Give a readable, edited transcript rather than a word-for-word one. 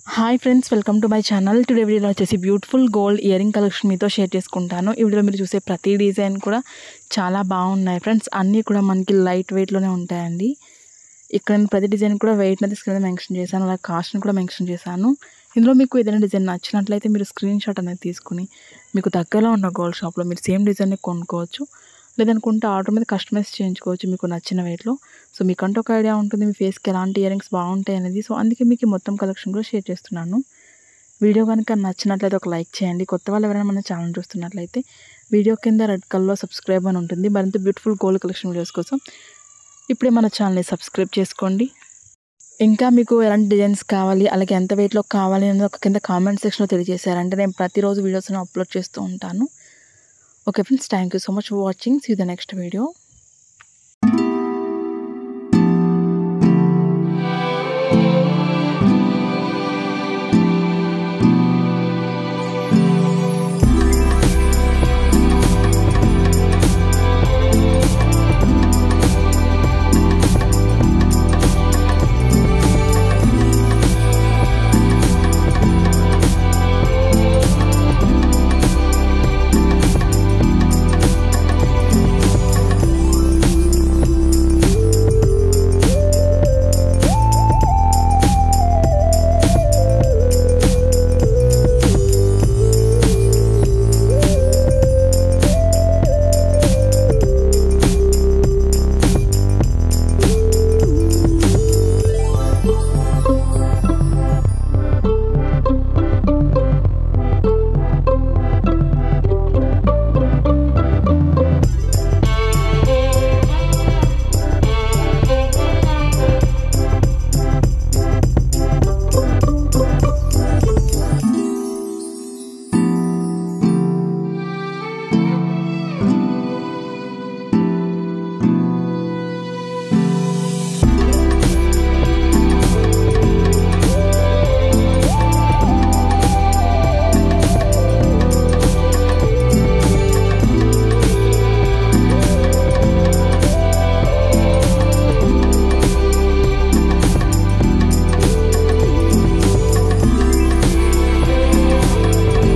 Hi friends, welcome to my channel. Today వీడియోలో వచ్చేసి beautiful gold earring collection మీతో share చేసుకుంటాను. ఈ వీడియోలో మీరు చూసే ప్రతి డిజైన్ కూడా చాలా బాగున్నాయి ఫ్రెండ్స్. అన్నీ కూడా మనకి లైట్ వెయిట్లోనే ఉంటాయండి. ఇక్కడ నేను ప్రతి డిజైన్ కూడా వెయిట్ అనేది స్క్రీన్ మీద మెన్షన్ చేశాను, అలాగే కాస్ట్ని కూడా మెన్షన్ చేశాను. ఇందులో మీకు ఏదైనా డిజైన్ నచ్చినట్లయితే మీరు స్క్రీన్ షాట్ అనేది తీసుకుని మీకు దగ్గరలో ఉన్న గోల్డ్ షాప్లో మీరు సేమ్ డిజైన్ని కొనుక్కోవచ్చు. లేదనుకుంటే ఆర్డర్ మీద కస్టమైజ్ చేయించుకోవచ్చు మీకు నచ్చిన వెయిట్లో. సో మీకంటూ ఒక ఐడియా ఉంటుంది మీ ఫేస్కి ఎలాంటి ఇయరింగ్స్ బాగుంటాయి అనేది. సో అందుకే మీకు మొత్తం కలెక్షన్ కూడా షేర్ చేస్తున్నాను. వీడియో కనుక నచ్చినట్లయితే ఒక లైక్ చేయండి. కొత్త వాళ్ళు ఎవరైనా మన ఛానల్ చూస్తున్నట్లయితే వీడియో కింద రెడ్ కలర్లో సబ్స్క్రైబ్ అని ఉంటుంది. మరింత బ్యూటిఫుల్ గోల్డ్ కలెక్షన్ వీడియోస్ కోసం ఇప్పుడే మన ఛానల్ని సబ్స్క్రైబ్ చేసుకోండి. ఇంకా మీకు ఎలాంటి డిజైన్స్ కావాలి, అలాగే ఎంత వెయిట్లో కావాలి అనేది ఒక కింద కామెంట్ సెక్షన్లో తెలియజేశారంటే నేను ప్రతిరోజు వీడియోస్ని అప్లోడ్ చేస్తూ ఉంటాను. Okay friends, thank you so much for watching. See you the next video.